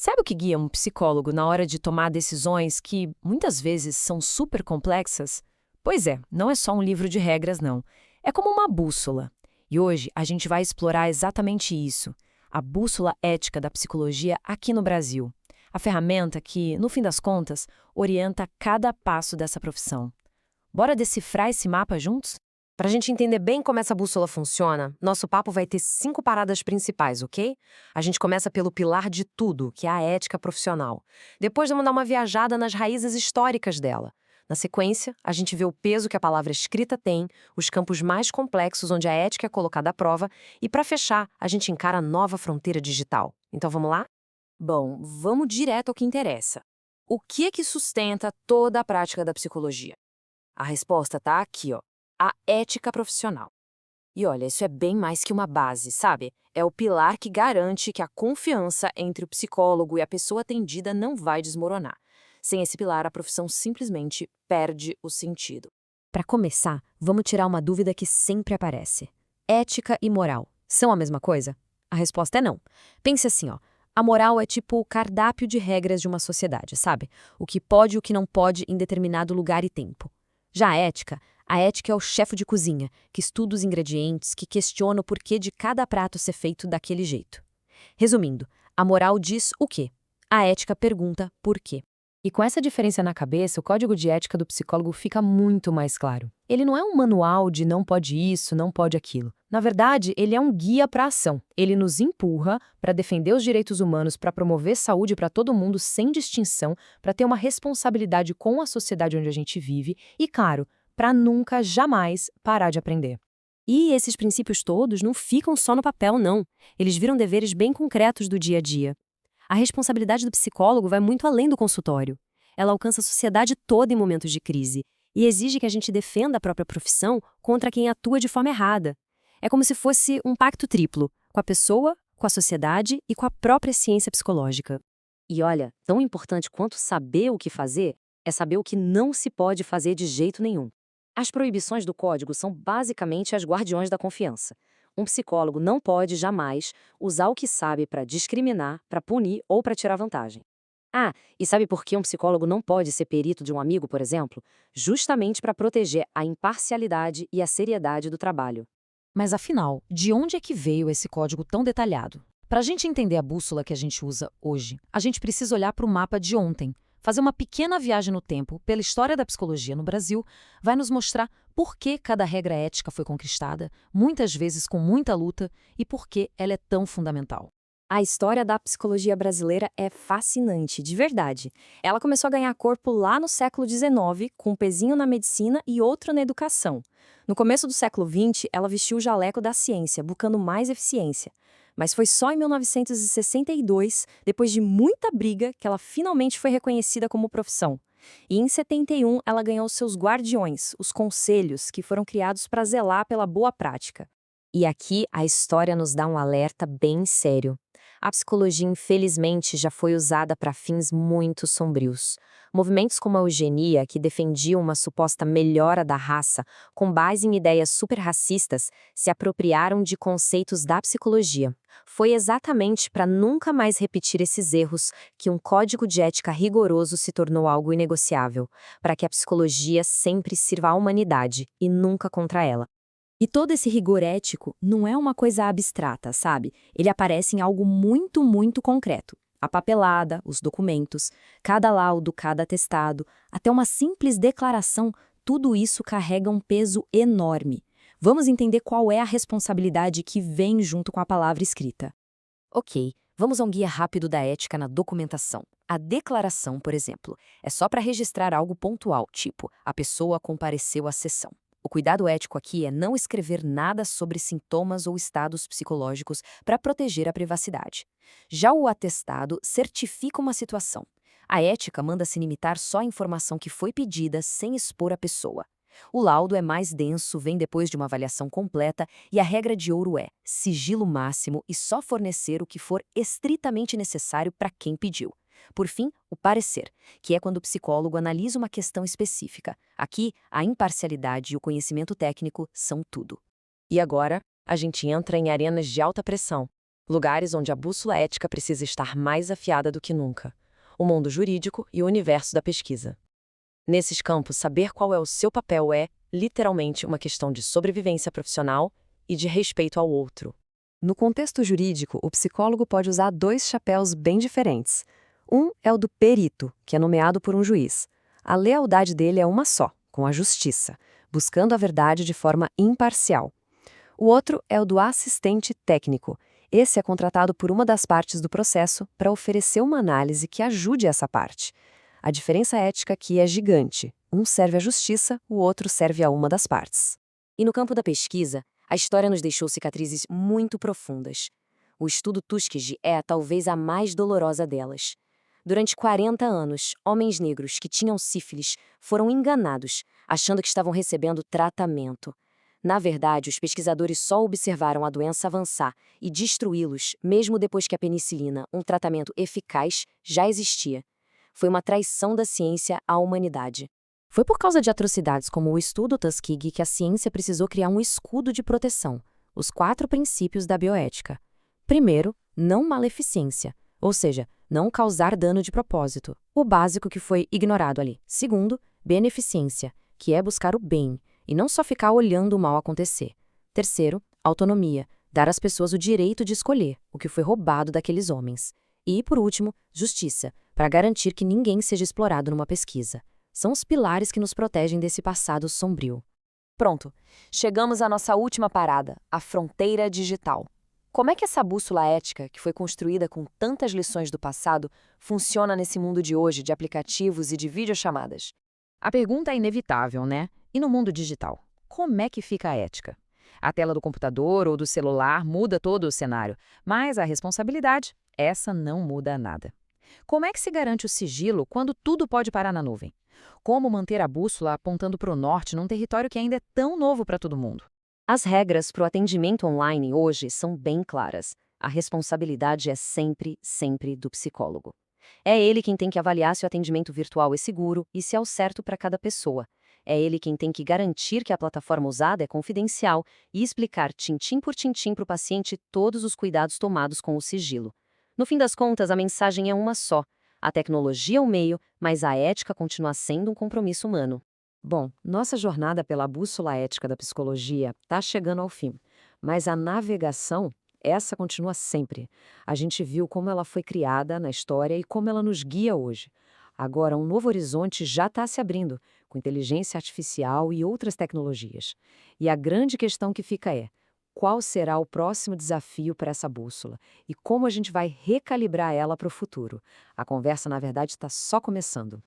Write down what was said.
Sabe o que guia um psicólogo na hora de tomar decisões que muitas vezes são super complexas? Pois é, não é só um livro de regras, não. É como uma bússola. E hoje a gente vai explorar exatamente isso, a bússola ética da psicologia aqui no Brasil. A ferramenta que, no fim das contas, orienta cada passo dessa profissão. Bora decifrar esse mapa juntos? Para a gente entender bem como essa bússola funciona, nosso papo vai ter 5 paradas principais, ok? A gente começa pelo pilar de tudo, que é a ética profissional. Depois vamos dar uma viajada nas raízes históricas dela. Na sequência, a gente vê o peso que a palavra escrita tem, os campos mais complexos onde a ética é colocada à prova, e para fechar, a gente encara a nova fronteira digital. Então vamos lá? Bom, vamos direto ao que interessa. O que é que sustenta toda a prática da psicologia? A resposta está aqui, ó. A ética profissional. E olha, isso é bem mais que uma base, sabe? É o pilar que garante que a confiança entre o psicólogo e a pessoa atendida não vai desmoronar. Sem esse pilar, a profissão simplesmente perde o sentido. Para começar, vamos tirar uma dúvida que sempre aparece. Ética e moral são a mesma coisa? A resposta é não. Pense assim, ó. A moral é tipo o cardápio de regras de uma sociedade, sabe? O que pode e o que não pode em determinado lugar e tempo. Já a ética é o chefe de cozinha, que estuda os ingredientes, que questiona o porquê de cada prato ser feito daquele jeito. Resumindo, a moral diz o quê? A ética pergunta por quê. E com essa diferença na cabeça, o código de ética do psicólogo fica muito mais claro. Ele não é um manual de não pode isso, não pode aquilo. Na verdade, ele é um guia para a ação. Ele nos empurra para defender os direitos humanos, para promover saúde para todo mundo sem distinção, para ter uma responsabilidade com a sociedade onde a gente vive e, claro, para nunca, jamais parar de aprender. E esses princípios todos não ficam só no papel, não. Eles viram deveres bem concretos do dia a dia. A responsabilidade do psicólogo vai muito além do consultório. Ela alcança a sociedade toda em momentos de crise e exige que a gente defenda a própria profissão contra quem atua de forma errada. É como se fosse um pacto triplo, com a pessoa, com a sociedade e com a própria ciência psicológica. E olha, tão importante quanto saber o que fazer é saber o que não se pode fazer de jeito nenhum. As proibições do código são basicamente as guardiões da confiança. Um psicólogo não pode jamais usar o que sabe para discriminar, para punir ou para tirar vantagem. Ah, e sabe por que um psicólogo não pode ser perito de um amigo, por exemplo? Justamente para proteger a imparcialidade e a seriedade do trabalho. Mas afinal, de onde é que veio esse código tão detalhado? Para a gente entender a bússola que a gente usa hoje, a gente precisa olhar para o mapa de ontem. Fazer uma pequena viagem no tempo pela história da psicologia no Brasil vai nos mostrar por que cada regra ética foi conquistada, muitas vezes com muita luta, e por que ela é tão fundamental. A história da psicologia brasileira é fascinante, de verdade. Ela começou a ganhar corpo lá no século XIX, com um pezinho na medicina e outro na educação. No começo do século XX, ela vestiu o jaleco da ciência, buscando mais eficiência. Mas foi só em 1962, depois de muita briga, que ela finalmente foi reconhecida como profissão. E em 71, ela ganhou seus guardiões, os conselhos, que foram criados para zelar pela boa prática. E aqui a história nos dá um alerta bem sério. A psicologia, infelizmente, já foi usada para fins muito sombrios. Movimentos como a eugenia, que defendiam uma suposta melhora da raça, com base em ideias super racistas, se apropriaram de conceitos da psicologia. Foi exatamente para nunca mais repetir esses erros que um código de ética rigoroso se tornou algo inegociável, para que a psicologia sempre sirva à humanidade e nunca contra ela. E todo esse rigor ético não é uma coisa abstrata, sabe? Ele aparece em algo muito, muito concreto. A papelada, os documentos, cada laudo, cada atestado, até uma simples declaração, tudo isso carrega um peso enorme. Vamos entender qual é a responsabilidade que vem junto com a palavra escrita. Ok, vamos a um guia rápido da ética na documentação. A declaração, por exemplo, é só para registrar algo pontual, tipo, a pessoa compareceu à sessão. O cuidado ético aqui é não escrever nada sobre sintomas ou estados psicológicos para proteger a privacidade. Já o atestado certifica uma situação. A ética manda se limitar só à informação que foi pedida sem expor a pessoa. O laudo é mais denso, vem depois de uma avaliação completa e a regra de ouro é sigilo máximo e só fornecer o que for estritamente necessário para quem pediu. Por fim, o parecer, que é quando o psicólogo analisa uma questão específica. Aqui, a imparcialidade e o conhecimento técnico são tudo. E agora, a gente entra em arenas de alta pressão. Lugares onde a bússola ética precisa estar mais afiada do que nunca. O mundo jurídico e o universo da pesquisa. Nesses campos, saber qual é o seu papel é, literalmente, uma questão de sobrevivência profissional e de respeito ao outro. No contexto jurídico, o psicólogo pode usar dois chapéus bem diferentes. Um é o do perito, que é nomeado por um juiz. A lealdade dele é uma só, com a justiça, buscando a verdade de forma imparcial. O outro é o do assistente técnico. Esse é contratado por uma das partes do processo para oferecer uma análise que ajude essa parte. A diferença ética aqui é gigante. Um serve à justiça, o outro serve a uma das partes. E no campo da pesquisa, a história nos deixou cicatrizes muito profundas. O estudo Tuskegee é talvez a mais dolorosa delas. Durante 40 anos, homens negros que tinham sífilis foram enganados, achando que estavam recebendo tratamento. Na verdade, os pesquisadores só observaram a doença avançar e destruí-los, mesmo depois que a penicilina, um tratamento eficaz, já existia. Foi uma traição da ciência à humanidade. Foi por causa de atrocidades como o estudo Tuskegee que a ciência precisou criar um escudo de proteção, os 4 princípios da bioética. Primeiro, não maleficência, ou seja, não causar dano de propósito, o básico que foi ignorado ali. Segundo, beneficência, que é buscar o bem, e não só ficar olhando o mal acontecer. Terceiro, autonomia, dar às pessoas o direito de escolher, o que foi roubado daqueles homens. E, por último, justiça, para garantir que ninguém seja explorado numa pesquisa. São os pilares que nos protegem desse passado sombrio. Pronto, chegamos à nossa última parada, a fronteira digital. Como é que essa bússola ética, que foi construída com tantas lições do passado, funciona nesse mundo de hoje de aplicativos e de videochamadas? A pergunta é inevitável, né? E no mundo digital, como é que fica a ética? A tela do computador ou do celular muda todo o cenário, mas a responsabilidade, essa não muda nada. Como é que se garante o sigilo quando tudo pode parar na nuvem? Como manter a bússola apontando para o norte num território que ainda é tão novo para todo mundo? As regras para o atendimento online hoje são bem claras. A responsabilidade é sempre, sempre do psicólogo. É ele quem tem que avaliar se o atendimento virtual é seguro e se é o certo para cada pessoa. É ele quem tem que garantir que a plataforma usada é confidencial e explicar tintim por tintim para o paciente todos os cuidados tomados com o sigilo. No fim das contas, a mensagem é uma só. A tecnologia é o meio, mas a ética continua sendo um compromisso humano. Bom, nossa jornada pela bússola ética da psicologia está chegando ao fim, mas a navegação, essa continua sempre. A gente viu como ela foi criada na história e como ela nos guia hoje. Agora, um novo horizonte já está se abrindo, com inteligência artificial e outras tecnologias. E a grande questão que fica é: qual será o próximo desafio para essa bússola? E como a gente vai recalibrar ela para o futuro? A conversa, na verdade, está só começando.